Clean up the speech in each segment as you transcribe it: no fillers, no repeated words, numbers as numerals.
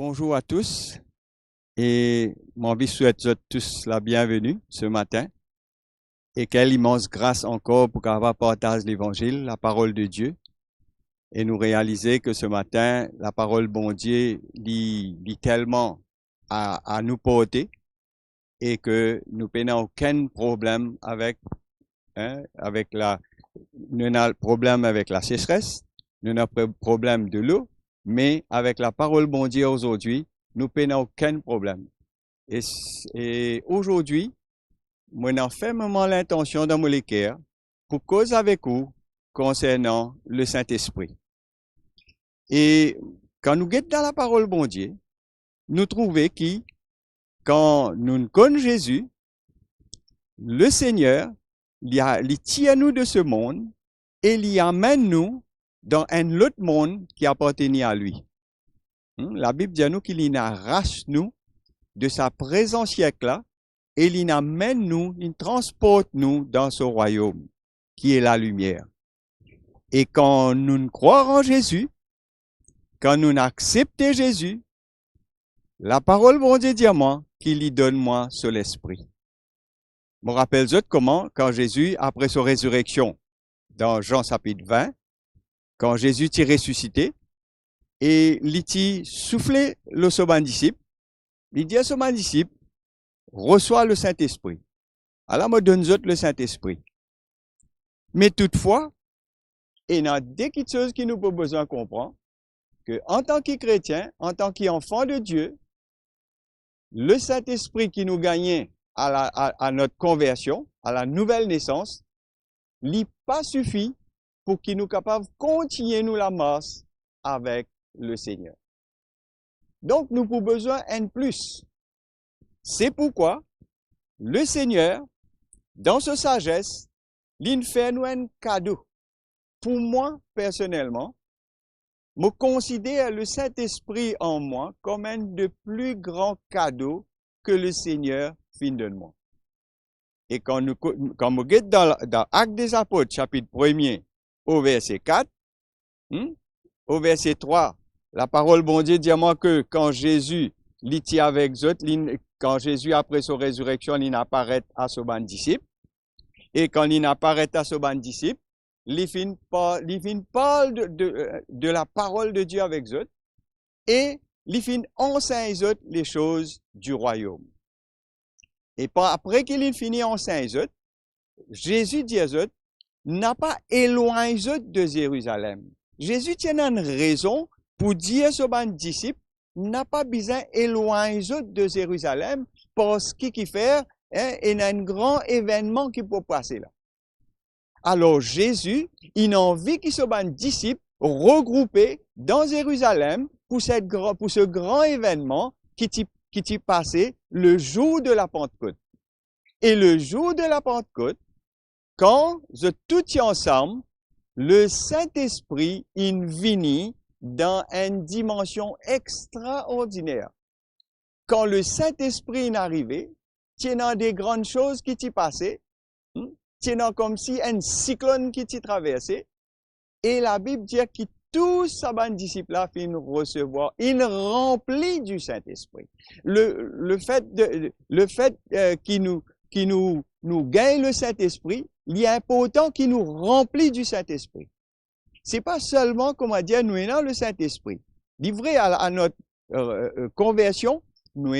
Bonjour à tous et mon vie souhaite tous la bienvenue ce matin et quelle immense grâce encore pour avoir partagé l'évangile, la parole de Dieu et nous réaliser que ce matin, la parole bon Dieu lit tellement à nous porter et que nous n'avons aucun problème nous n'avons problème avec la sécheresse, nous n'avons pas problème de l'eau, mais avec la parole bon Dieu aujourd'hui, nous n'avons aucun problème. Et aujourd'hui, moi, j'ai fermement l'intention dans mon cœur pour causer avec vous concernant le Saint-Esprit. Et quand nous guettons dans la parole bon Dieu, nous trouvons que quand nous connaissons Jésus, le Seigneur, il tire nous de ce monde et il amène nous dans un autre monde qui appartenait à lui. La Bible dit à nous qu'il arrache nous de sa présence siècle-là et il amène nous, il transporte nous dans ce royaume qui est la lumière. Et quand nous croyons en Jésus, quand nous acceptons Jésus, la parole bon Dieu dit à moi qu'il y donne moi sur l'esprit. Je me rappelle comment, quand Jésus, après sa résurrection, dans Jean chapitre 20, quand Jésus t'est ressuscité, et il t'a soufflé le second disciple, il dit à son disciple, reçois le Saint-Esprit. Alors, me donne le Saint-Esprit. Mais toutefois, il y a deux petites choses qui nous avons besoin de comprendre, que en tant que chrétien, en tant qu'enfant de Dieu, le Saint-Esprit qui nous gagnait à notre conversion, à la nouvelle naissance, n'est pas suffit pour qu'il nous capable de continuer nous la marche avec le Seigneur. Donc, nous avons besoin d'un plus. C'est pourquoi le Seigneur, dans sa sagesse, il fait nous un cadeau. Pour moi, personnellement, je considère le Saint-Esprit en moi comme un des plus grands cadeaux que le Seigneur fait de moi. Et quand nous regardons dans Actes des Apôtres, chapitre 1er, au verset 4, au verset 3, la parole bon Dieu dit à moi que quand Jésus était avec eux, quand Jésus, après sa résurrection, il apparaît à son disciple, et quand il apparaît à son disciple, il parle de la parole de Dieu avec eux, et il enseigne les choses du royaume. Et après qu'il finit enseigner eux, Jésus dit à eux, n'a pas éloigné de Jérusalem. Jésus tient une raison pour dire à son disciple, n'a pas besoin éloigner de Jérusalem parce qu'il fait, il y a un grand événement qui peut passer là. Alors Jésus, il a envie que ce disciple regroupé dans Jérusalem pour ce grand événement qui t'y passé le jour de la Pentecôte. Et le jour de la Pentecôte, quand tout y ensemble, le Saint-Esprit il vient dans une dimension extraordinaire. Quand le Saint-Esprit est arrivé, il y a des grandes choses qui t'y passaient, il y a comme si un cyclone qui t'y traversait, et la Bible dit que tous ces disciples-là finissent recevoir, ils remplis du Saint-Esprit. Le fait qu'il nous gagne le Saint-Esprit, il est important qu'il nous remplit du Saint-Esprit. C'est pas seulement, comment dire, nous ayons le Saint-Esprit. Livré à notre conversion, nous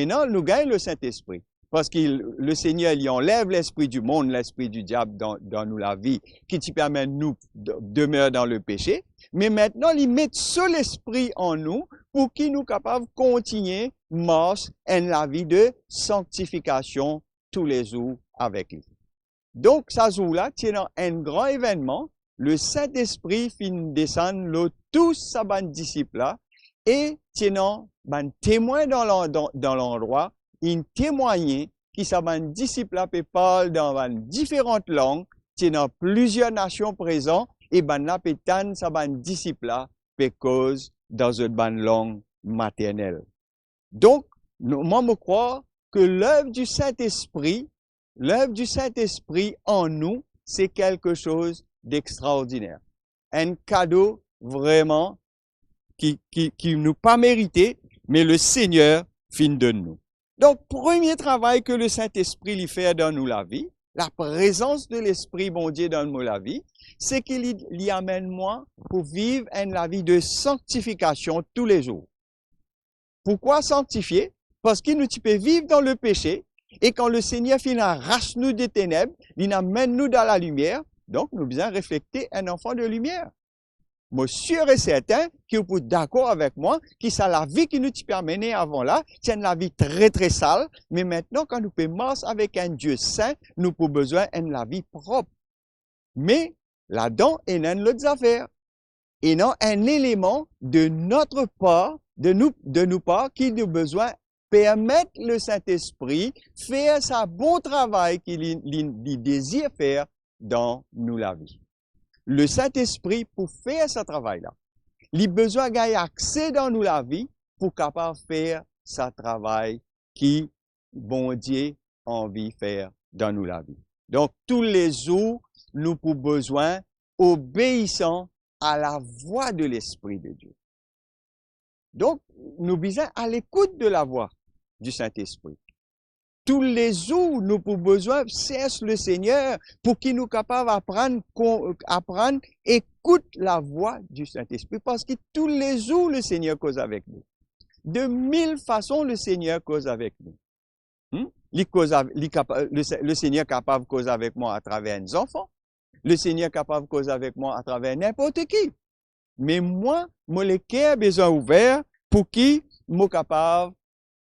gagnons le Saint-Esprit. Parce que le Seigneur, il enlève l'esprit du monde, l'esprit du diable dans nous la vie, qui te permet de nous demeurer dans le péché. Mais maintenant, il met seul l'esprit en nous pour qu'il nous capable de continuer marche en la vie de sanctification tous les jours avec lui. Donc, ça jour-là, c'est un grand événement. Le Saint-Esprit finit descendre tous ces disciples-là et tenant un témoin dans l'endroit, il témoigne qui ces disciples-là parlent dans différentes langues, tenant plusieurs nations présentes et là peut ces disciples-là cause dans une langue maternelle. Donc, moi je crois que l'œuvre du Saint-Esprit en nous, c'est quelque chose d'extraordinaire. Un cadeau vraiment qui nous pas mérité, mais le Seigneur fin de nous. Donc, premier travail que le Saint-Esprit lui fait dans nous la vie, la présence de l'Esprit bon Dieu dans nous la vie, c'est qu'il y amène moi pour vivre la vie de sanctification tous les jours. Pourquoi sanctifier? Parce qu'il nous peut vivre dans le péché, et quand le Seigneur finit arrache nous des ténèbres, il amène nous dans la lumière, donc nous devons refléter un enfant de lumière. Moi, sûr et certain que vous êtes d'accord avec moi, que c'est la vie qui nous peut mener avant là, c'est une vie très très sale, mais maintenant quand nous pouvons marcher avec un Dieu saint, nous avons besoin d'une la vie propre. Mais là-dedans, il y a une autre affaire. Et non un élément de notre part, de nous part, qui nous besoin permettre le Saint-Esprit faire sa bon travail qu'il désire faire dans nous la vie. Le Saint-Esprit, pour faire ce travail-là, il a besoin d'avoir accès dans nous la vie pour capable faire ce travail qui, bon Dieu, a envie de faire dans nous la vie. Donc, tous les jours, nous avons besoin obéissant à la voix de l'Esprit de Dieu. Donc, nous besoin à l'écoute de la voix du Saint-Esprit. Tous les jours, nous avons besoin, cesse le Seigneur pour qu'il nous capable d'apprendre, écoute la voix du Saint-Esprit. Parce que tous les jours, le Seigneur cause avec nous. De 1000 façons, le Seigneur cause avec nous. Le Seigneur est capable de causer avec moi à travers nos enfants. Le Seigneur est capable de causer avec moi à travers n'importe qui. Mais moi, le cœur besoin ouvert pour qui moi capable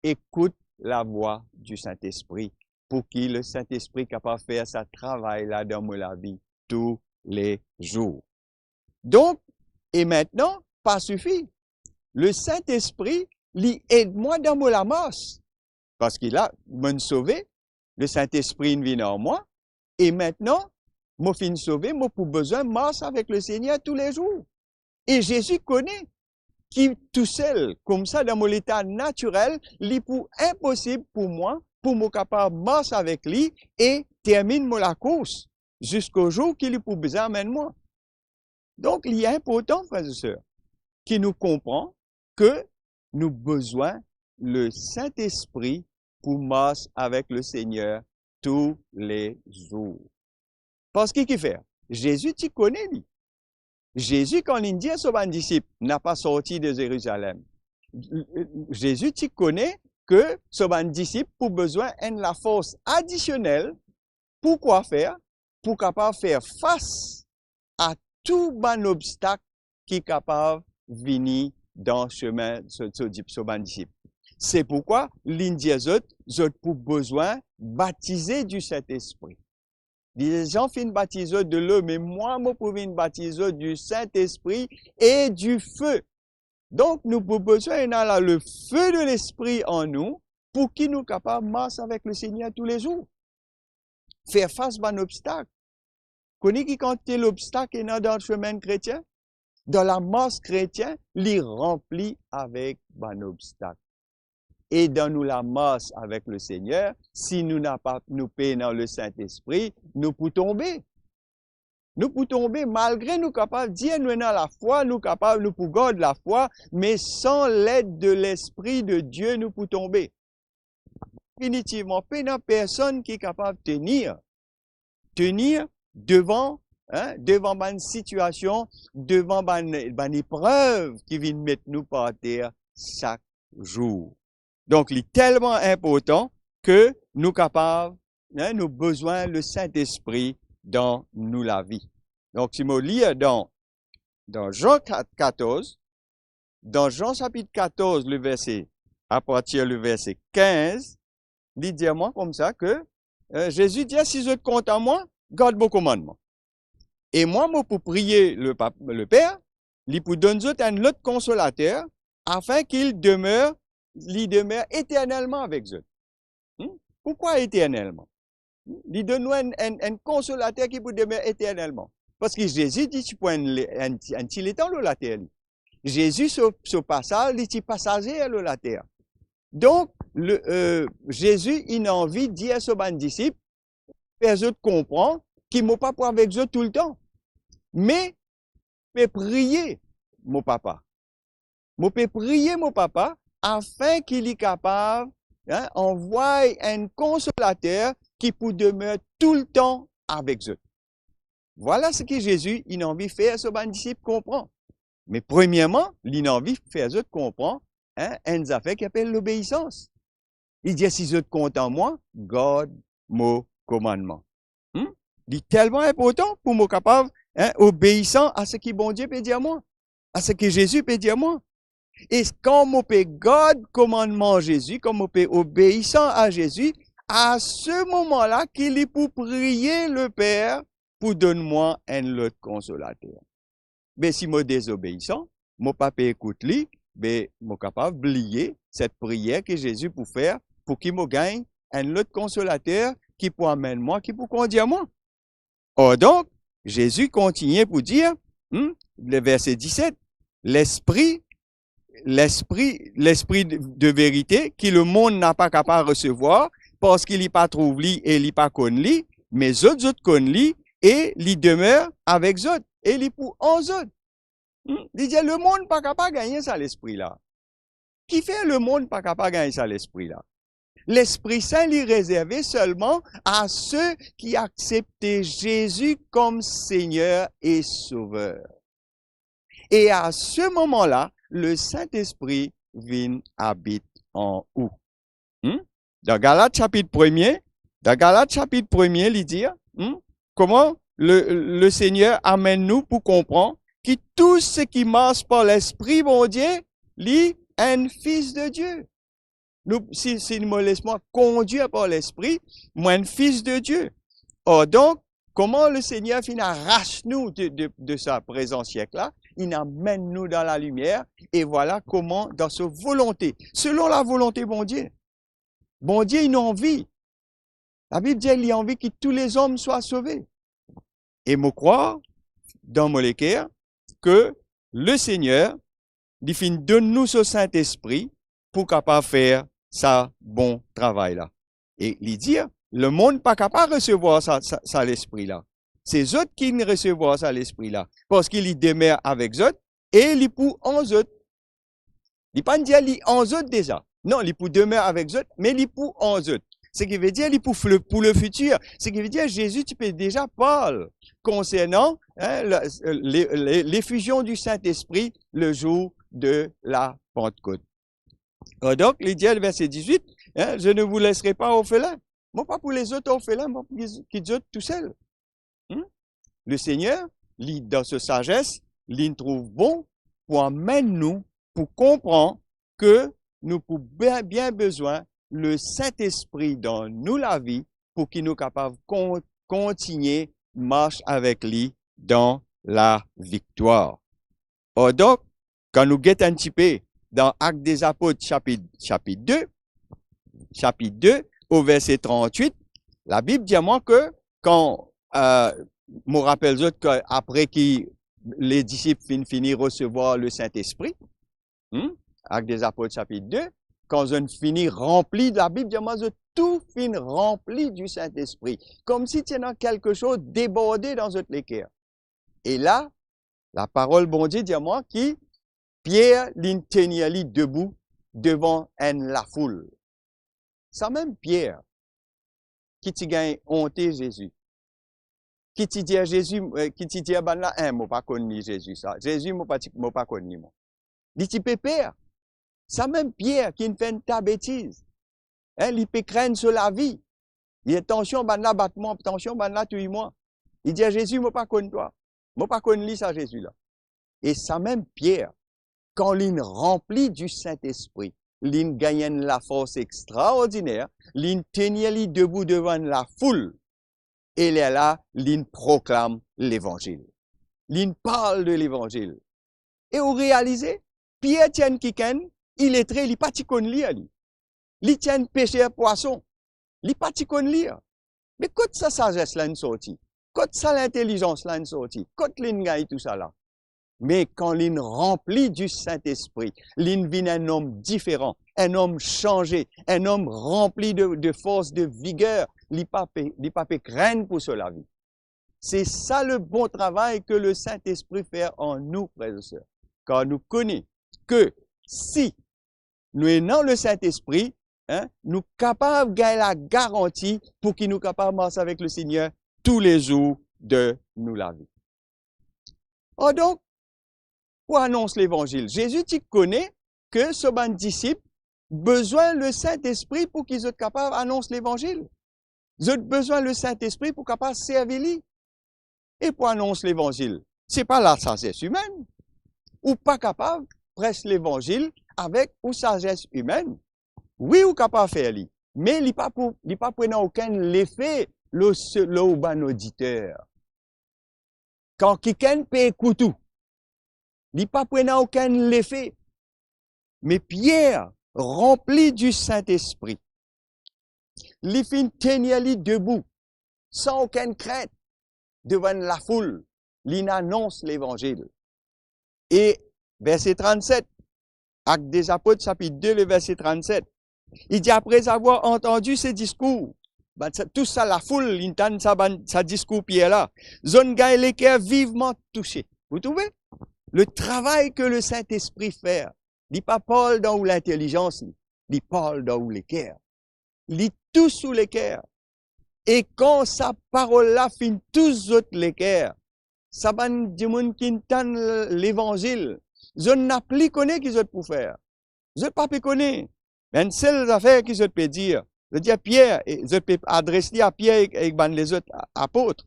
écoute la voix du Saint-Esprit, pour qui le Saint-Esprit est capable de faire sa travail là dans la vie tous les jours. Donc, et maintenant, pas suffit. Le Saint-Esprit, lui aide moi dans la marche. Parce qu'il a me sauvé, le Saint-Esprit vient en moi, et maintenant, moi fin sauvé, moi pour besoin de marcher avec le Seigneur tous les jours. Et Jésus connaît qui tout seul, comme ça, dans mon état naturel, il est impossible pour moi, pour me capable de marcher avec lui et termine la course jusqu'au jour qu'il est pour besoin de moi. Donc, il est important, frères et sœurs, qui nous comprend que nous avons besoin le Saint-Esprit pour marcher avec le Seigneur tous les jours. Parce qu'il fait? Jésus, tu connais lui. Jésus, quand il dit à son disciple, n'a pas sorti de Jérusalem. Jésus, tu connais que son disciple, pour besoin de la force additionnelle, pour quoi faire? Pour capable faire face à tout bon obstacle qui est capable de venir dans le chemin de son disciple. C'est pourquoi, l'Indien, pour besoin baptiser du Saint-Esprit. Les gens finissent baptiser de l'eau, mais moi, je peux baptiser du Saint-Esprit et du feu. Donc, nous avons besoin d'avoir le feu de l'Esprit en nous pour qu'il nous capable de marcher avec le Seigneur tous les jours. Faire face à un obstacle. Connaissez-vous quand l'obstacle est dans le chemin chrétien? Dans la marche chrétienne, il est rempli avec un obstacle. Et dans nous la marche avec le Seigneur, si nous n'avons pas nous paix dans le Saint-Esprit, nous pouvons tomber. Nous pouvons tomber malgré nous capables de dire nous dans la foi, nous capables, nous pouvons garder la foi, mais sans l'aide de l'Esprit de Dieu, nous pouvons tomber. Définitivement, pas une personne qui est capable de tenir devant une situation, devant une épreuve qui vient mettre nous par terre chaque jour. Donc, il est tellement important que nous capables, nous besoin le Saint-Esprit dans nous la vie. Donc, si je lis dans Jean 14, dans Jean chapitre 14, le verset, à partir du verset 15, il dit à moi comme ça que Jésus dit, si je compte à moi, garde vos commandements. Et moi, pour prier le Père, il pour donner un autre consolateur, afin qu'il demeure éternellement avec eux. Pourquoi éternellement? Il donne un consolateur qui peut demeurer éternellement. Parce que Jésus dit, tu peux un petit temps la terre. Jésus, ce passage, il dit passager à la terre. Donc, Jésus, il a envie de dire à son disciple, faire eux comprendre qu'il ne pas pour avec eux tout le temps. Mais, je peux prier, mon papa. Je peux prier, mon papa, afin qu'il est capable, envoyer un consolateur qui peut demeurer tout le temps avec eux. Voilà ce que Jésus, il a envie de faire, ce que les disciples comprennent. Mais premièrement, il a envie de faire eux comprendre, une affaire qui appelle l'obéissance. Il dit, si eux comptent en moi, garde mon commandement. Il est tellement important pour moi capable, obéissant à ce que bon Dieu peut dire moi, à ce que Jésus peut dire moi. Et quand on peut garder commandement Jésus, quand on peut obéissant à Jésus, à ce moment-là, qu'il est pour prier le Père pour donner-moi un autre consolateur. Mais si moi désobéissant, mon papa écoute lui, mais moi capable d'oublier cette prière que Jésus pour faire pour qu'il me gagne un autre consolateur qui peut amener moi, qui peut conduire moi. Or donc, Jésus continue pour dire, le verset 17, l'esprit de vérité que le monde n'a pas capable de recevoir parce qu'il n'y pas trouve lui et il n'y pas connu lui, mais autres connaissent lui et il demeure avec autres et il pour en autres. Il dit le monde pas capable de gagner ça l'esprit là. Qui fait le monde pas capable de gagner ça l'esprit là? L'Esprit Saint est réservé seulement à ceux qui acceptent Jésus comme Seigneur et Sauveur. Et à ce moment-là, le Saint-Esprit vient habiter en eux. Dans Galates chapitre 1er, il dit, comment le Seigneur amène nous pour comprendre que tout ce qui marche par l'Esprit, mon Dieu, est un fils de Dieu. Nous, si nous laissons conduire par l'Esprit, moi, un fils de Dieu. Or donc, comment le Seigneur arrache nous de sa présence siècle-là? Il amène nous dans la lumière, et voilà comment, dans sa volonté, selon la volonté bon Dieu. Bon Dieu, il a envie. La Bible dit, il a envie que tous les hommes soient sauvés. Et me croire, dans mon cœur, que le Seigneur, il donne nous ce Saint-Esprit pour capable faire ça bon travail là. Et il dit, le monde pas capable de recevoir ça l'esprit-là. C'est eux qui ne recevoir ça l'esprit-là. Parce qu'il y demeure avec eux et il pour en eux. Il pas dire il en eux déjà. Non, il pour demeurer avec eux, mais il pour en eux. Ce qui veut dire il pour le futur. Ce qui veut dire Jésus, tu peux déjà parler concernant l'effusion du Saint-Esprit le jour de la Pentecôte. Donc, il dit, le verset 18, je ne vous laisserai pas orphelins. Moi, pas pour les autres orphelins, moi, pour qu'ils autres tout seuls. Le Seigneur, dans sa sagesse, il trouve bon pour amener nous, pour comprendre que nous avons bien besoin le Saint-Esprit dans nous la vie pour qu'il nous capable de continuer marche avec lui dans la victoire. Or donc, quand nous guettons un petit peu dans Actes des Apôtres, chapitre 2, au verset 38, la Bible dit à moi que quand, me rappelle qu'après que les disciples finissent recevoir le Saint-Esprit, Actes des Apôtres, chapitre 2, quand ils finissent remplis, la Bible dit à moi que tout finit rempli du Saint-Esprit, comme si tu as quelque chose débordé dans notre cœur. Et là, la parole bon Dieu dit à moi qui Pierre l'inteniali debout devant la foule. Ça même Pierre, qui t'y gagne honte Jésus. Qui t'y dit à Jésus, qui t'y dit à ben là, moi pas connu Jésus ça. Jésus moi pas connu moi. Il t'y pépère. Ça même Pierre qui ne fait une ta bêtise. Il peut craindre sur la vie. Il dit attention ben là battement, attention ben là tue-moi. Il dit à Jésus moi pas connu toi. Moi pas connu ça Jésus là. Et ça même Pierre, quand l'in rempli du Saint-Esprit, l'in gagne la force extraordinaire, l'in tenait debout devant la foule, et là, l'in proclame l'évangile. L'in parle de l'évangile. Et vous réalisez, Pierre tient quelqu'un, il est très, il pas ti konn lire lui. Il tient pêcheur poisson, il pas ti konn lire. Mais quand sa sagesse là une sortie, quand sa l'intelligence là une sortie, quand l'in gagne tout ça là. Mais quand l'in rempli du Saint-Esprit, l'in vient un homme différent, un homme changé, un homme rempli de force, de vigueur, l'il pas craindre pour cela vie. C'est ça le bon travail que le Saint-Esprit fait en nous, frères et sœurs. Car nous connaissons que si nous ayons le Saint-Esprit, hein, nous capables de gagner la garantie pour qu'il nous capable de marcher avec le Seigneur tous les jours de nous la vie. Or donc, pour annoncer l'évangile, Jésus, tu connais que ce ban disciple besoin le Saint-Esprit pour qu'ils soient capables d'annoncer l'évangile. Ils ont besoin le Saint-Esprit pour capable de servir lui. Et pour annoncer l'évangile, c'est pas la sagesse humaine. Ou pas capable de prêcher l'évangile avec ou sagesse humaine. Oui, ou capable de faire lui. Mais il n'est pas prenant aucun effet le ban auditeur. Quand quelqu'un peut écouter, il n'est pas prenant aucun effet. Mais Pierre, rempli du Saint-Esprit, il fit tenir lui debout, sans aucune crainte, devant la foule. Il annonce l'évangile. Et verset 37, Actes des Apôtres, chapitre 2, le verset 37, il dit, après avoir entendu ces discours, tout ça, la foule, il entend sa discours Pierre là, zone gagne les cœurs vivement touchés. Vous trouvez? Le travail que le Saint-Esprit fait, il pas parle dans l'intelligence, il parle dans les cœurs. Il touche sous les cœurs. Et quand sa parole-là finit tous autres les cœurs, ça va du monde qui entend l'évangile. Je n'ai plus connu qu'ils ont pour faire. Je n'ai pas pu connaître. Mais une seule affaire qu'ils ont pu dire. Je dis à Pierre, je peux adresser à Pierre et les autres apôtres.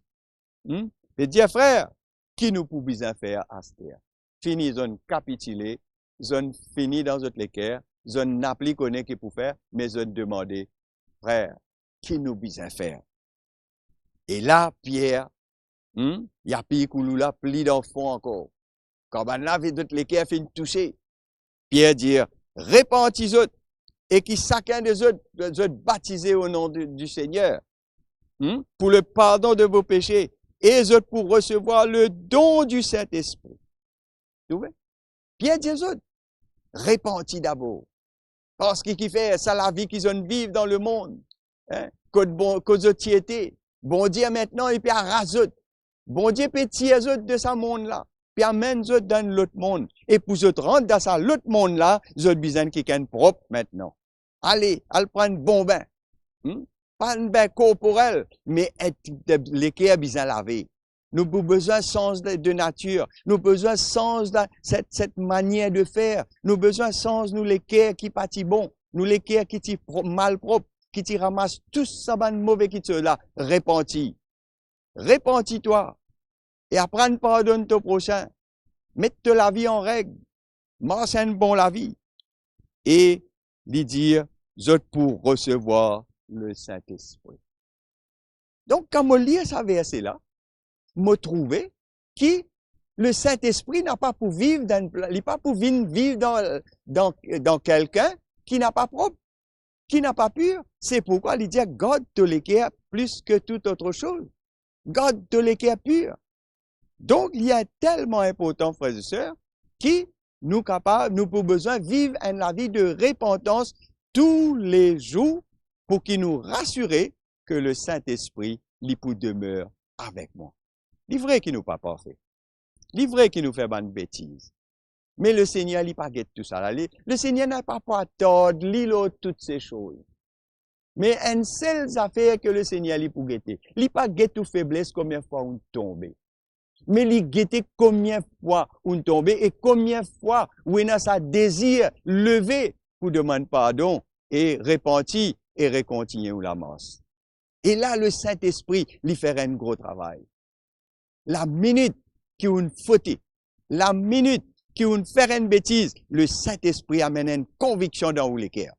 Je dis à frère, qui nous pouvons bien faire à ce terre? Fini, ils ont capitulé, ils ont fini dans notre cœur, ils ont n'a plus connu qu'ils pour faire, mais ils ont demandé, frère, qui nous bien faire? Et là, Pierre, il y a pire que nous là, pli dans le fond encore. Quand on a vu d'autres les cœurs fin toucher, Pierre dit, répentez-vous et qui chacun des autres baptisés au nom du Seigneur, pour le pardon de vos péchés, et les autres pour recevoir le don du Saint-Esprit. Vous voyez? Pierre dit aux autres, répentez d'abord. Parce que qui fait ça la vie qu'ils ont vivre dans le monde. Hein? Cause été. Bon Dieu maintenant, il peut arraser. Bon Dieu peut tirer les autres de ce monde-là. Puis amène les autres dans l'autre monde. Et pour les autres rentrer dans ça, l'autre monde-là, ils ont besoin de quelqu'un propre maintenant. Allez prendre un bon bain. Pas un bain corporel, mais les cœurs besoin laver. Nous avons besoin de sens de nature. Nous avons besoin de sens de cette manière de faire. Nous avons besoin de sens, nous, les cœurs qui pâtit bon. Nous, les cœurs qui sont mal propres, qui t'y ramassent tout ça, de mauvais qui sont là. Répentis. Répentis-toi. Et apprends pardonne ton prochain. Mette la vie en règle. Marche un bon la vie. Et lui dire, je pour recevoir le Saint-Esprit. Donc, quand on lit ce verset-là, me trouver qui le Saint-Esprit n'a pas pour vivre il pas pour vivre dans quelqu'un qui n'a pas propre, qui n'a pas pur. C'est pourquoi il dit garde tous les cœurs plus que toute autre chose. Garde tous les cœurs purs. Donc il y a tellement important, frères et sœurs, qui nous avons besoin de vivre une vie de repentance tous les jours pour qu'il nous rassure que le Saint-Esprit demeure avec moi. C'est vrai qu'il nous pas parfait. C'est vrai qu'il nous fait bonne bêtise. Mais le Seigneur, il pas guette tout ça. Le Seigneur n'a pas tordre, l'îlot, toutes ces choses. Mais une seule affaire que le Seigneur, il pour guetter. Il pas guette toute faiblesse, combien de fois on tombe. Mais il guette combien de fois on tombe et combien de fois on a sa désir levé pour demander pardon et repentir et recontinuer la masse. Et là, le Saint-Esprit, il fait un gros travail. La minute qui on faute, la minute qui on fait une bêtise, le Saint-Esprit amène une conviction dans les cœurs.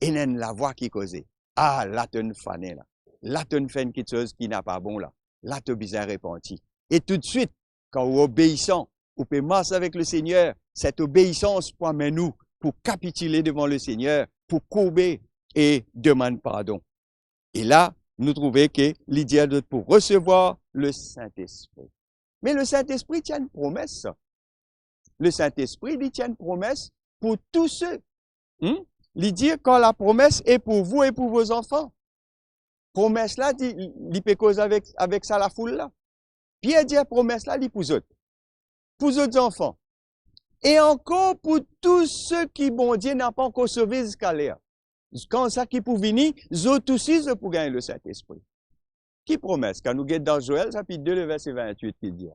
Et il la voix qui cause. Ah, là, tu fané là. Là, tu fais quelque chose qui n'a pas bon là. Là, tu as besoin de repentir. Et tout de suite, quand on obéissant, on peut marcher avec le Seigneur. Cette obéissance pour amener nous, pour capituler devant le Seigneur, pour courber et demander pardon. Et là, nous trouvons que l'idée pour recevoir le Saint-Esprit. Mais le Saint-Esprit tient une promesse. Le Saint-Esprit, il tient une promesse pour tous ceux. Il dit quand la promesse est pour vous et pour vos enfants. Promesse là, il peut causer avec ça la foule là. Pierre dit promesse là, il pour eux. Pour les autres enfants. Et encore pour tous ceux qui, bon Dieu, n'a pas encore sauvé jusqu'à l'air. Quand ça qui pour venir, eux aussi, ils pour gagner le Saint-Esprit. Qui promesse? Quand nous guettons dans Joël, chapitre 2, le verset 28, qui dit,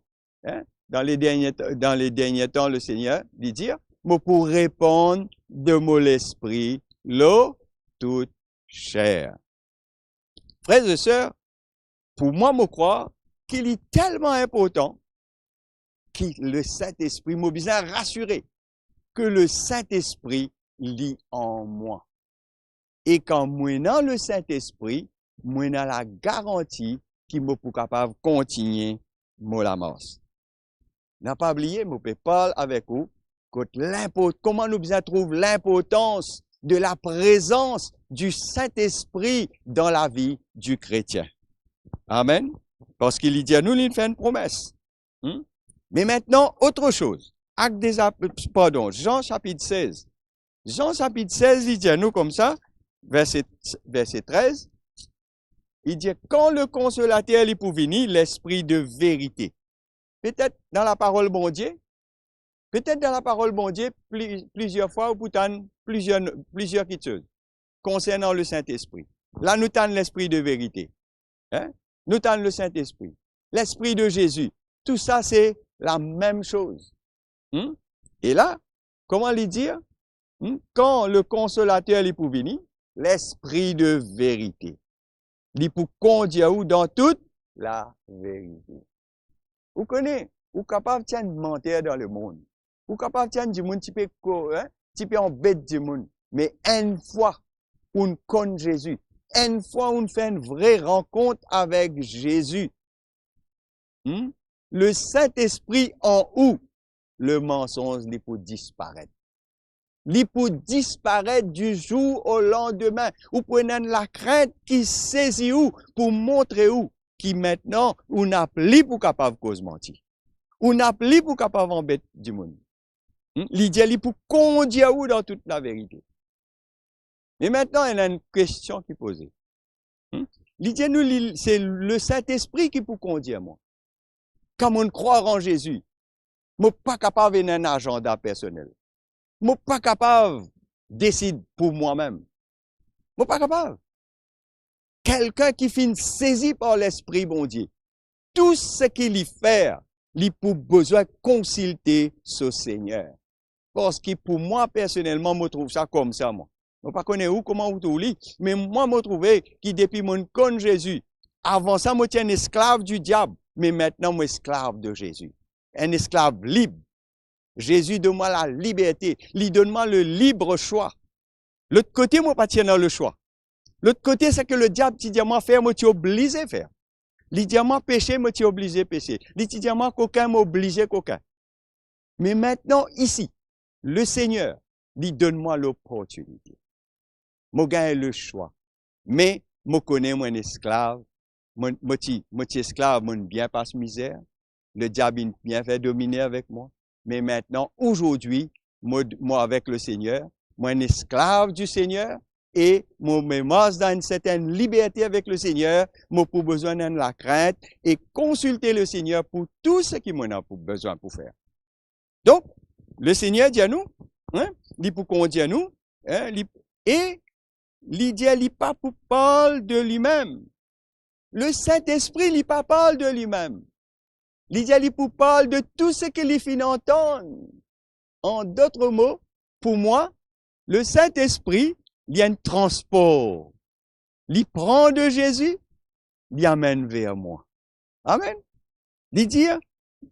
hein? Dans les derniers temps, le Seigneur dit dire, moi pour répondre de mon esprit, l'eau toute chère. Frères et sœurs, pour moi, je crois qu'il est tellement important que le Saint-Esprit m'a besoin de rassurer que le Saint-Esprit lit en moi. Et quand moi dans le Saint-Esprit, moi dans la garantie qu'il m'a pour capable de continuer mon l'amorce. N'a pas oublié, je peux parler avec vous, comment nous besoin trouver l'importance de la présence du Saint-Esprit dans la vie du chrétien. Amen. Parce qu'il dit à nous, il fait une promesse. Mais maintenant, autre chose. Jean chapitre 16. Jean chapitre 16, il dit à nous comme ça, verset 13, il dit, quand le consolateur est pour venir, l'esprit de vérité. Peut-être dans la parole bon Dieu, plusieurs fois, ou pourtant plusieurs choses concernant le Saint-Esprit. Là, nous avons l'esprit de vérité. Hein? Nous avons le Saint-Esprit. L'esprit de Jésus. Tout ça, c'est la même chose. Et là, comment lui dire? Quand le consolateur est pour venir, l'esprit de vérité. Il est pour conduire ou dans toute la vérité. Vous connaissez, vous capable de mentir dans le monde. Vous capable de du monde type en bête du monde. Mais une fois, on connaît Jésus. Une fois, on fait une vraie rencontre avec Jésus. Le Saint-Esprit en où? Le mensonge, il peut disparaître. Il peut disparaître du jour au lendemain. Ou prenez la crainte qui saisit où pour montrer où qui maintenant, on n'a plus pour capable cause mentir. On n'a plus pour capable embêter du monde. L'idée, pour conduire où dans toute la vérité. Mais maintenant, il y a une question qui est posée. L'idée, nous, c'est le Saint-Esprit qui peut conduire moi. Quand on croit en Jésus, je ne suis pas capable d'avoir un agenda personnel. Je ne suis pas capable de décider pour moi-même. Je ne suis pas capable. Quelqu'un qui finit saisi par l'Esprit bon Dieu, tout ce qu'il y fait, il a besoin de consulter ce Seigneur. Parce que pour moi, personnellement, je trouve ça comme ça, moi. Je ne connais pas comment vous lit, mais moi, je trouve que depuis mon con Jésus, avant ça, je suis un esclave du diable, mais maintenant, je suis esclave de Jésus. Un esclave libre. Jésus donne-moi la liberté. Il donne-moi le libre choix. L'autre côté, moi, pas tiens dans le choix. L'autre côté, c'est que le diable, tu dis moi faire, moi, tu es obligé de faire. Il dit moi pécher, moi, tu es obligé de pécher. Il dit moi coquin, moi, obligé coquin. Mais maintenant, ici, le Seigneur, il donne-moi l'opportunité. Moi, gagne le choix. Mais, moi, connais, moi, un esclave. Moi, esclave, moi, bien passe misère. Le diable, il bien fait dominer avec moi. Mais maintenant, aujourd'hui, moi, avec le Seigneur, moi, un esclave du Seigneur, et moi, me masse dans une certaine liberté avec le Seigneur, moi, pour besoin de la crainte, et consulter le Seigneur pour tout ce qu'il m'en a besoin pour faire. Donc, le Seigneur dit à nous, il pour qu'on dit à nous, et il dit, il pas pour parler de lui-même. Le Saint-Esprit, il pas parle de lui-même. Il dit, il pour parler de tout ce qu'il finit entendre. En d'autres mots, pour moi, le Saint-Esprit, il y a un transport. Il prend de Jésus, il amène vers moi. Amen. Il dit,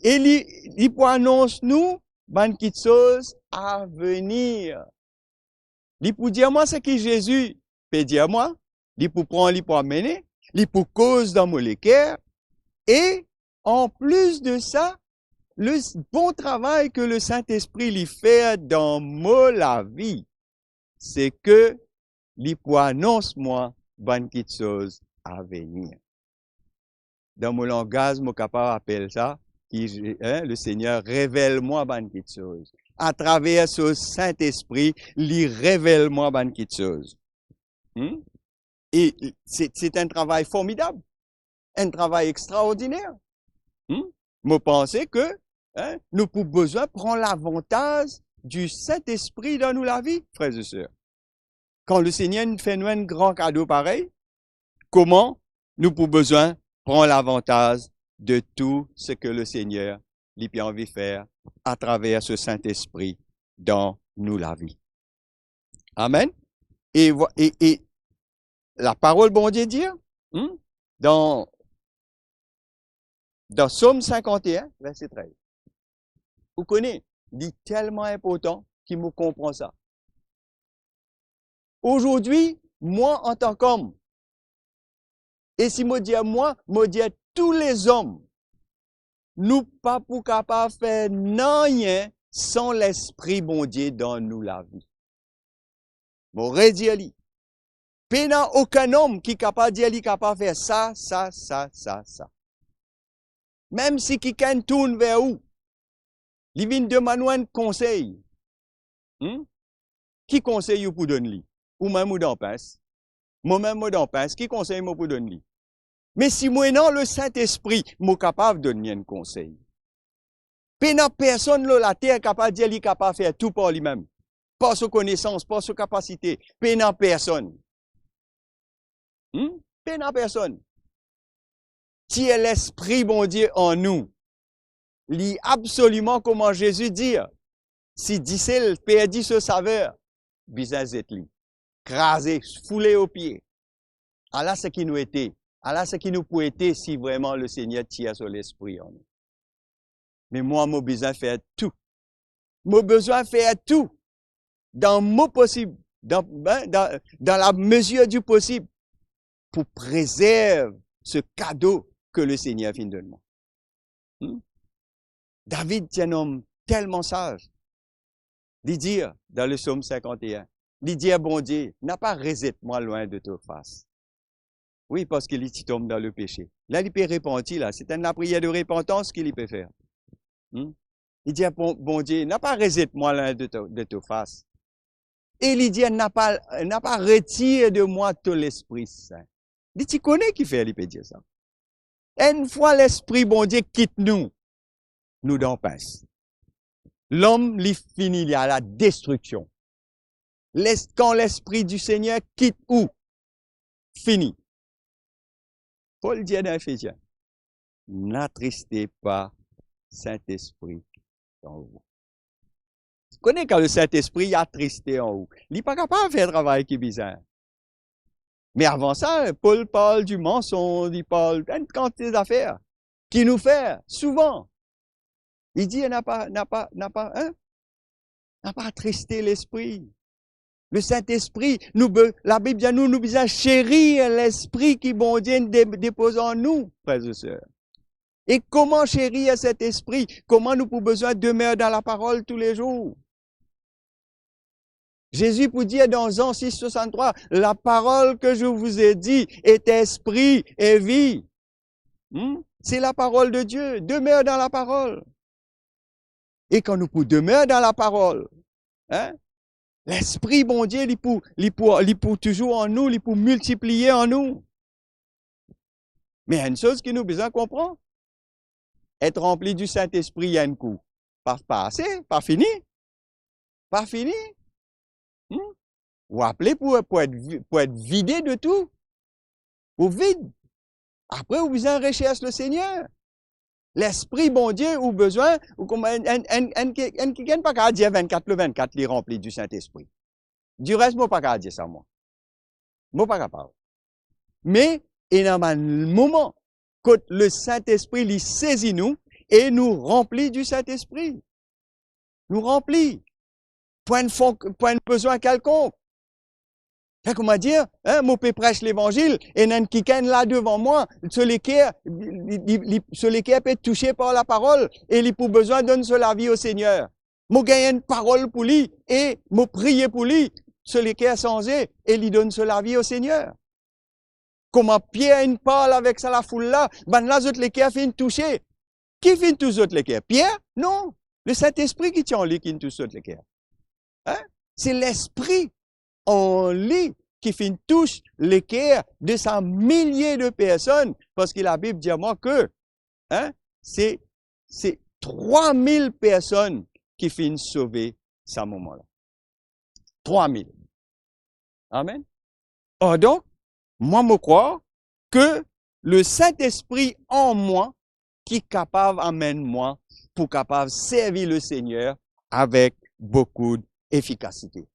et il annonce nous, bonne petite chose à venir. Il pour dire moi ce que Jésus peut dire moi, il pour prendre, il pour amener, il pour cause dans mon cœur, et en plus de ça, le bon travail que le Saint-Esprit lui fait dans la vie, c'est que il pour annonce moi bonne petite chose à venir. Dans mon langage, je suis capable d'appeler ça, le Seigneur révèle-moi bonne petite chose. À travers ce Saint-Esprit, il révèle-moi bonne petite chose. Et c'est un travail formidable, un travail extraordinaire. Je pensais que nous pour besoin prendre l'avantage du Saint-Esprit dans nous la vie, frères et sœurs. Quand le Seigneur nous fait nous un grand cadeau pareil, comment nous pour besoin prendre l'avantage de tout ce que le Seigneur lui a envie de faire à travers ce Saint-Esprit dans nous la vie. Amen. Et la parole, bon Dieu, dit, dans Psaume 51, verset 13. Vous connaissez, dit tellement important qu'il me comprend ça. Aujourd'hui, moi, en tant qu'homme, et si me dit moi, me dit tous les hommes, nous pas pour capable faire rien sans l'Esprit bon Dieu dans nous la vie. Mon redire li. Il n'y a aucun homme qui est capable de dire qu'il est capable de faire ça. Même si quelqu'un tourne vers où, il vient demander un conseil. Qui conseille pour donner lui? Ou même ou dans pince? Moi-même ou dans pince, qui conseille moi pour donner lui? Mais si moi non le Saint-Esprit, moi capable de donner un conseil. Il n'y a personne sur la terre capable de dire qu'il est capable de faire tout par lui-même. Pas sa connaissance, pas sa capacité. Il n'y a personne. Il n'y a personne. Si est l'Esprit bon Dieu en nous, lit absolument comment Jésus dit, si d'ici perdit ce saveur, business est li, crasé, foulé aux pieds. Allah ce qui nous était, Allah ce qui nous peut être si vraiment le Seigneur tire sur l'Esprit en nous. Mais moi, j'ai besoin de faire tout. J'ai besoin de faire tout dans mon possible, dans la mesure du possible, pour préserver ce cadeau que le Seigneur vient de moi. David est un homme tellement sage. Il dit dans le psaume 51, il dit bon Dieu, n'a pas reset moi loin de ta face. Oui, parce qu'il tombe dans le péché. Là, il peut repentir, là. C'est une prière de repentance qu'il peut faire. Il dit bon Dieu, n'a pas reset moi loin de ta face. Et il dit n'a pas retiré de moi tout l'Esprit Saint. Il dit, tu connais qui fait, il peut dire ça. Une fois l'Esprit bon Dieu quitte nous d'en passe. L'homme, il finit, il y a la destruction. Quand l'Esprit du Seigneur quitte où? Fini. Paul dit dans Éphésiens, n'attristez pas Saint-Esprit en vous. Tu connais quand le Saint-Esprit a attristé en vous. Il n'est pas capable de faire un travail qui est bizarre. Mais avant ça, Paul parle du mensonge, il parle d'une quantité d'affaires qui nous fait souvent. Il dit, n'a pas attristé l'esprit. Le Saint-Esprit, la Bible dit nous besoin chérir l'esprit qui bon Dieu dépose en nous, frères et sœurs. Et comment chérir cet esprit? Comment nous pouvons besoin de demeurer dans la parole tous les jours? Jésus pour dire dans Jean 6, 63, la parole que je vous ai dit est esprit et vie. C'est la parole de Dieu. Demeure dans la parole. Et quand nous pouvons demeurer dans la parole, l'esprit bon Dieu, il peut toujours en nous, il peut multiplier en nous. Mais il y a une chose que nous besoin comprendre. Être rempli du Saint-Esprit, il y a un coup. Pas assez, pas fini. Pas fini. Ou appeler pour être vidé de tout. Ou vide. Après, vous besoin rechercher le Seigneur. L'Esprit, bon Dieu, ou besoin, ou comme quelqu'un pas qu'à dire 24, le 24, il est rempli du Saint-Esprit. Du reste, moi pas qu'à dire ça, moi. Moi pas capable. Mais, il y a un moment, quand le Saint-Esprit, il saisit nous, et nous remplit du Saint-Esprit. Nous remplit. Point de besoin quelconque. Fait comment dire, mon père prêche l'évangile, et nan quelqu'un là devant moi, celui qui peut être touché par la parole, et il pour besoin donne la vie au Seigneur. Moi gagne une parole pour lui, et moi prier pour lui, celui qui est changé, et lui donne la vie au Seigneur. Comment Pierre une parle avec ça la foule là, ben là autres les qui a fait toucher. Qui fait tous autres les qui? Pierre? Non. Le Saint-Esprit qui tient en lui qui touche autres les qui. C'est l'Esprit en lui qui fait touche les cœurs de ces milliers de personnes, parce que la Bible dit à moi que c'est 3000 personnes qui finissent sauvées à ce moment-là. 3000. Amen. Or donc, moi, je crois que le Saint-Esprit en moi, qui est capable d'amener moi pour capable servir le Seigneur avec beaucoup d'efficacité.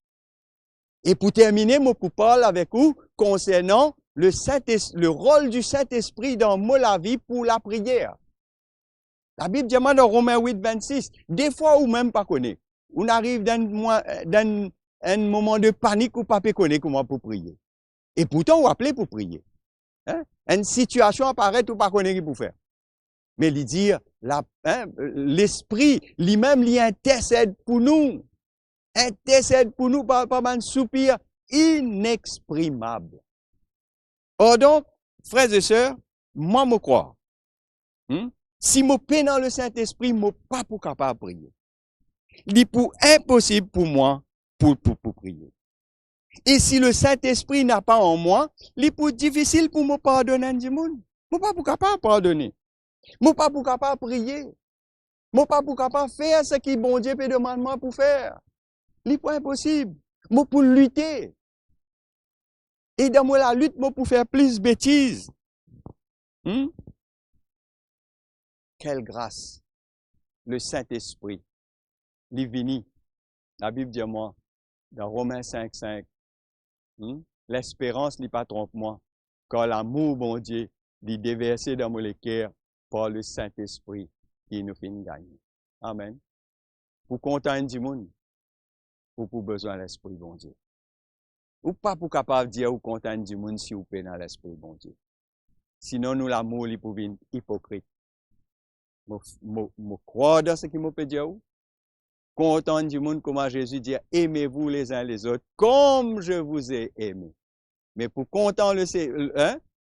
Et pour terminer, je pour parler avec vous concernant le rôle du Saint-Esprit dans la vie pour la prière. La Bible dit dans Romains 8, 26, des fois ou même pas connaît. On arrive dans un moment de panique ou pas connaît comment pour prier. Et pourtant, on appelle pour prier. Hein? Une situation apparaît ou pas connaît pour faire. Mais il dit, l'Esprit, lui-même, il intercède pour nous. Intercède pour nous par un soupir inexprimable. Or donc, frères et sœurs, moi, je crois. Si je suis dans le Saint-Esprit, je ne suis pas pour capable de prier. Il est impossible pour moi pour prier. Et si le Saint-Esprit n'a pas en moi, il est difficile pour me pardonner du monde. Je ne suis pas pour capable de pardonner. Je ne suis pas pour capable de prier. Je ne suis pas pour capable de faire ce que bon Dieu peut demander moi pour faire. Il est impossible. Je suis pour lutter. Et dans la lutte, je pour faire plus de bêtises. Quelle grâce! Le Saint-Esprit, il est venu. La Bible dit moi, dans Romains 5, 5, l'espérance n'est pas trompe-moi, car l'amour, bon Dieu, est déversé dans mon cœur par le Saint-Esprit qui nous fait gagner. Amen. Pour contenter du monde, ou pour besoin de l'Esprit, bon Dieu. Ou pas pour capable de dire ou content du monde si vous pouvez dans l'Esprit, bon Dieu. Sinon, nous, l'amour, il peut être hypocrite. Je crois dans ce qu'il me peut dire. Content du monde, comment Jésus dit, aimez-vous les uns les autres, comme je vous ai aimé. Mais pour content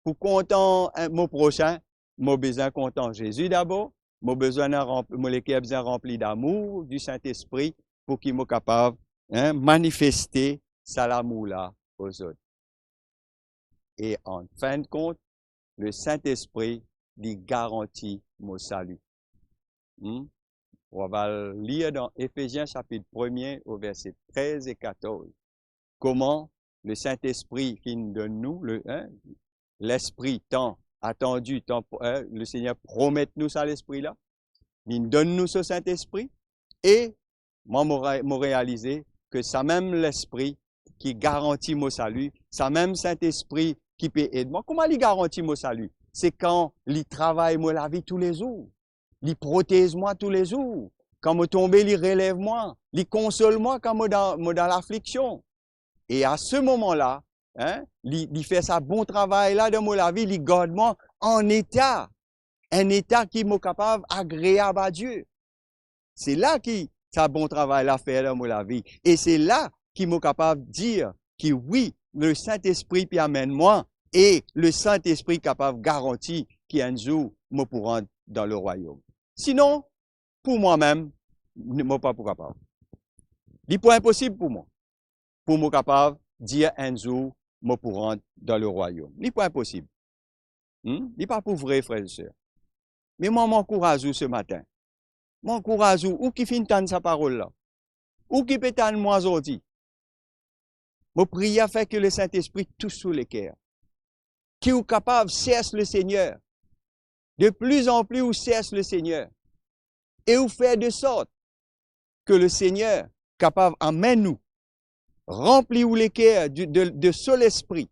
pour content mon prochain, j'ai besoin de content Jésus d'abord, j'ai besoin de rempli d'amour du Saint-Esprit pour qu'il soit capable de manifester ça l'amour-là aux autres. Et en fin de compte, le Saint-Esprit lui garantit mon salut. On va lire dans Éphésiens chapitre 1er au verset 13 et 14. Comment le Saint-Esprit qui nous donne nous, l'Esprit tant attendu, le Seigneur promet nous ça l'Esprit-là. Il donne nous ce Saint-Esprit. Et moi, je réalisé que ça même l'Esprit qui garantit mon salut, ça même Saint-Esprit qui peut aider moi. Comment il garantit mon salut? C'est quand il travaille moi la vie tous les jours. Il protège moi tous les jours. Quand je tombe, il relève moi. Il console moi quand je dans l'affliction. Et à ce moment-là, il fait sa bon travail là dans la vie, il garde moi en état. Un état qui est capable, agréable à Dieu. C'est là qui sa bon travail là fait dans la vie. Et c'est là qu'il est capable de dire que oui, le Saint-Esprit puis amène moi et le Saint-Esprit est capable de garantir qu'un jour, je pourrai dans le royaume. Sinon, pour moi-même, je ne suis pas capable. Il n'est pas impossible pour moi. Pour me capable de dire un jour, je pourrai dans le royaume. Il n'est pas impossible. Il n'est pas pour vrai, frères et sœurs. Mais moi, je m'encourage ce matin. Je m'encourage ou qui finit de sa parole là. Ou qui peut t'en moi aujourd'hui. Je prie afin que le Saint-Esprit touche sur les cœurs. Qui est capable de chercher le Seigneur. De plus en plus, vous cherchez le Seigneur. Et vous faites de sorte que le Seigneur, capable d'amener nous, remplir les cœurs de son esprit,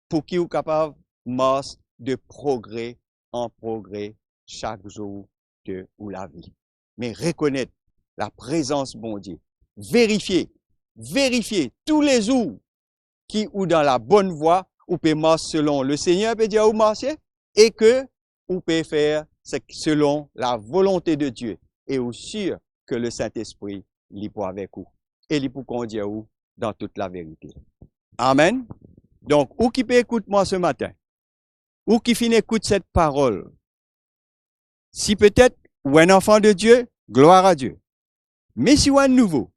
pour qu'il soit capable de marcher de progrès en progrès chaque jour de la vie. Mais reconnaître la présence de bon Dieu. Vérifier tous les jours qui ou dans la bonne voie, ou peut marcher selon le Seigneur, peut dire où marcher, et que ou peut faire selon la volonté de Dieu. Et aussi que le Saint-Esprit l'y pour avec vous. Et l'y pour conduire vous dans toute la vérité. Amen. Donc, ou qui peut écouter moi ce matin, ou qui finit écoute cette parole, si peut-être ou un enfant de Dieu, gloire à Dieu. Mais si ou un nouveau,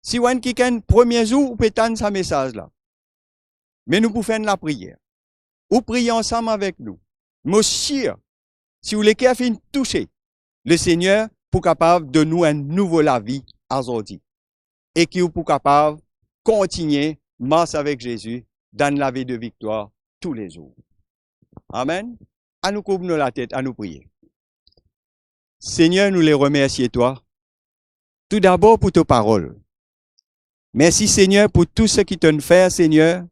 si ou un qui est premier jour, ou peut entendre sa message là. Mais nous pouvons faire la prière. Ou prier ensemble avec nous. Monsieur, si vous les cœurs finissent toucher, le Seigneur pour capable de nous un nouveau la vie aujourd'hui. Et qui est pour capable de continuer marche avec Jésus dans la vie de victoire tous les jours. Amen. À nous couvrir la tête, à nous prier. Seigneur, nous les remercions toi. Tout d'abord pour tes paroles. Merci Seigneur pour tout ce qui te fait, Seigneur,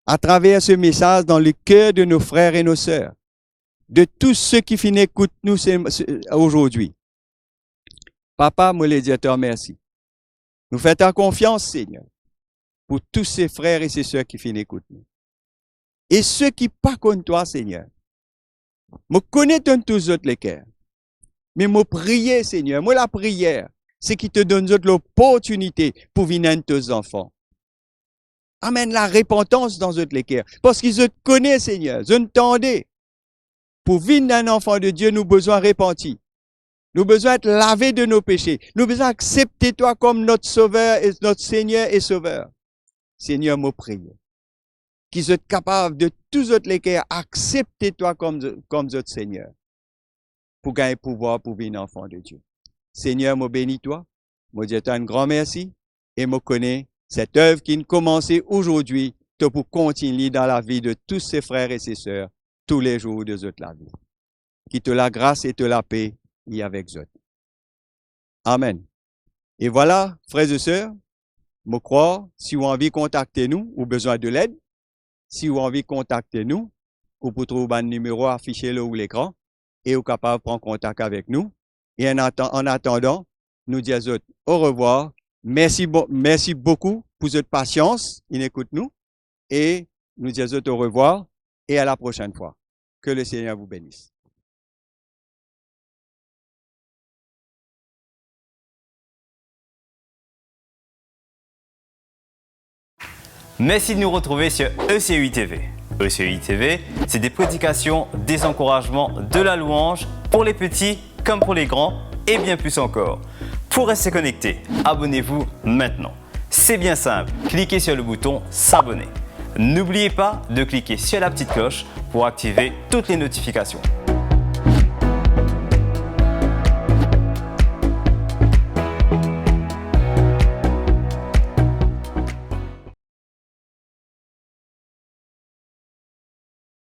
à travers ce message dans le cœur de nos frères et nos sœurs, de tous ceux qui finissent écoutent nous aujourd'hui. Papa, moi les dis te merci. Nous faisons ta confiance, Seigneur, pour tous ces frères et ces sœurs qui finissent écoutent nous. Et ceux qui pas comme toi, Seigneur, me connais tous autres les cœurs. Mais moi prier, Seigneur, moi la prière, c'est qui te donne l'opportunité pour venir tes enfants. Amène la repentance dans eux les cœurs. Parce qu'ils te connaissent, Seigneur. Ils t'entendent. Pour venir un enfant de Dieu, nous avons besoin de repentir. Nous avons besoin d'être lavés de nos péchés. Nous avons besoin d'accepter toi comme notre sauveur et notre Seigneur et sauveur. Seigneur, moi prie. Qu'ils soient capables de tous autres les cœurs accepter toi comme notre Seigneur. Pour gagner pouvoir pour venir enfant de Dieu. Seigneur, moi bénis toi. Moi dis un grand merci. Et moi connais cette œuvre qui a commencé aujourd'hui pour continuer dans la vie de tous ses frères et ses sœurs tous les jours de la vie. Qui te la grâce et te la paix y avec eux. Amen. Et voilà, frères et sœurs, je crois, si vous avez envie de contacter nous ou besoin de l'aide, si vous avez envie de contacter nous, vous pouvez trouver un numéro affiché là ou l'écran et vous êtes capable de prendre contact avec nous. Et en attendant, nous disons au revoir. Merci beaucoup pour votre patience. Il écoute nous. Et nous disons au revoir et à la prochaine fois. Que le Seigneur vous bénisse. Merci de nous retrouver sur ECUI TV. ECUI TV, c'est des prédications, des encouragements, de la louange pour les petits comme pour les grands et bien plus encore. Pour rester connecté, abonnez-vous maintenant. C'est bien simple, cliquez sur le bouton s'abonner. N'oubliez pas de cliquer sur la petite cloche pour activer toutes les notifications.